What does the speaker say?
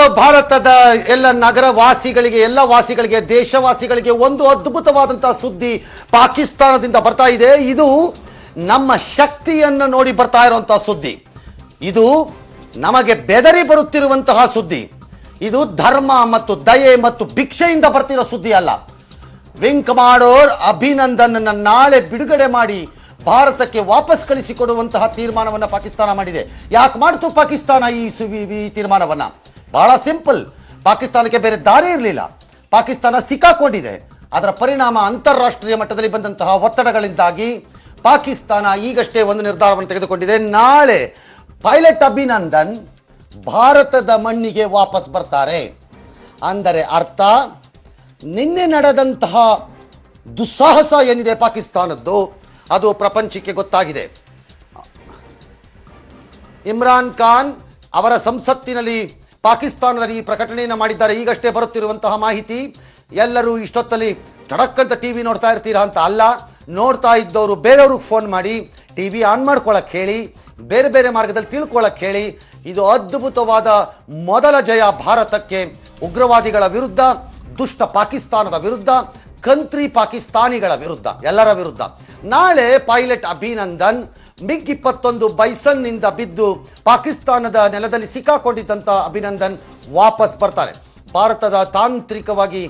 Hello ಭಾರತದ ಎಲ್ಲ ನಗರ ವಾಸಿಗಳಿಗೆ, ಎಲ್ಲ ವಾಸಿಗಳಿಗೆ, ದೇಶವಾಸಿಗಳಿಗೆ ಒಂದು ಅದ್ಭುತವಾದಂತಹ ಸುದ್ದಿ ಪಾಕಿಸ್ತಾನದಿಂದ ಬರ್ತಾ ಇದೆ. ಇದು ನಮ್ಮ ಶಕ್ತಿಯನ್ನು ನೋಡಿ ಬರ್ತಾ ಇರುವಂತಹ ಸುದ್ದಿ. ಇದು ನಮಗೆ ಬೆದರಿ ಬರುತ್ತಿರುವಂತಹ ಸುದ್ದಿ. ಇದು ಧರ್ಮ ಮತ್ತು ದಯೆ ಮತ್ತು ಭಿಕ್ಷೆಯಿಂದ ಬರ್ತಿರೋ ಸುದ್ದಿ ಅಲ್ಲ. ವಿಂಗ್ ಕಮಾಂಡರ್ ಅಭಿನಂದನ್ ನಾಳೆ ಬಿಡುಗಡೆ ಮಾಡಿ ಭಾರತಕ್ಕೆ ವಾಪಸ್ ಕಳಿಸಿಕೊಡುವಂತಹ ತೀರ್ಮಾನವನ್ನು ಪಾಕಿಸ್ತಾನ ಮಾಡಿದೆ. ಯಾಕೆ ಮಾಡ್ತು ಪಾಕಿಸ್ತಾನ ಈ ತೀರ್ಮಾನವನ್ನ? ಬಹಳ ಸಿಂಪಲ್. ಪಾಕಿಸ್ತಾನಕ್ಕೆ ಬೇರೆ ದಾರಿ ಇರಲಿಲ್ಲ. ಪಾಕಿಸ್ತಾನ ಸಿಕ್ಕಾಕೊಂಡಿದೆ. ಅದರ ಪರಿಣಾಮ ಅಂತಾರಾಷ್ಟ್ರೀಯ ಮಟ್ಟದಲ್ಲಿ ಬಂದಂತಹ ಒತ್ತಡಗಳಿಂದಾಗಿ ಪಾಕಿಸ್ತಾನ ಈಗಷ್ಟೇ ಒಂದು ನಿರ್ಧಾರವನ್ನು ತೆಗೆದುಕೊಂಡಿದೆ. ನಾಳೆ ಪೈಲಟ್ ಅಭಿನಂದನ್ ಭಾರತದ ಮಣ್ಣಿಗೆ ವಾಪಸ್ ಬರ್ತಾರೆ. ಅಂದರೆ ಅರ್ಥ, ನಿನ್ನೆ ನಡೆದಂತಹ ದುಸ್ಸಾಹಸ ಏನಿದೆ ಪಾಕಿಸ್ತಾನದ್ದು, ಅದು ಪ್ರಪಂಚಕ್ಕೆ ಗೊತ್ತಾಗಿದೆ. ಇಮ್ರಾನ್ ಖಾನ್ ಅವರ ಸಂಸತ್ತಿನಲ್ಲಿ ಪಾಕಿಸ್ತಾನದಲ್ಲಿ ಈ ಪ್ರಕಟಣೆಯನ್ನು ಮಾಡಿದ್ದಾರೆ. ಈಗಷ್ಟೇ ಬರುತ್ತಿರುವಂತಹ ಮಾಹಿತಿ. ಎಲ್ಲರೂ ಇಷ್ಟೊತ್ತಲ್ಲಿ ತಡಕ್ಕಂತ ಟಿವಿ ನೋಡ್ತಾ ಇರ್ತೀರಾ ಅಂತ ಅಲ್ಲ. ನೋಡ್ತಾ ಇದ್ದವರು ಬೇರೆಯವ್ರಿಗೆ ಫೋನ್ ಮಾಡಿ ಟಿವಿ ಆನ್ ಮಾಡ್ಕೊಳ್ಳೋಕೆ ಹೇಳಿ, ಬೇರೆ ಬೇರೆ ಮಾರ್ಗದಲ್ಲಿ ತಿಳ್ಕೊಳ್ಳೋಕೆ ಹೇಳಿ. ಇದು ಅದ್ಭುತವಾದ ಮೊದಲ ಜಯ ಭಾರತಕ್ಕೆ, ಉಗ್ರವಾದಿಗಳ ವಿರುದ್ಧ, ದುಷ್ಟ ಪಾಕಿಸ್ತಾನದ ವಿರುದ್ಧ, ಕಂತ್ರಿ ಪಾಕಿಸ್ತಾನಿಗಳ ವಿರುದ್ಧ, ಎಲ್ಲರ ವಿರುದ್ಧ. ನಾಳೆ ಪೈಲಟ್ ಅಭಿನಂದನ್ MiG-21 ಬೈಸನ್ ನಿಂದ ಬಿದ್ದು ಪಾಕಿಸ್ತಾನದ ನೆಲದಲ್ಲಿ ಸಿಕ್ಕಾಕೊಂಡಿದ್ದಂಥ ಅಭಿನಂದನ್ ವಾಪಸ್ ಬರ್ತಾರೆ. ಭಾರತದ ತಾಂತ್ರಿಕವಾಗಿ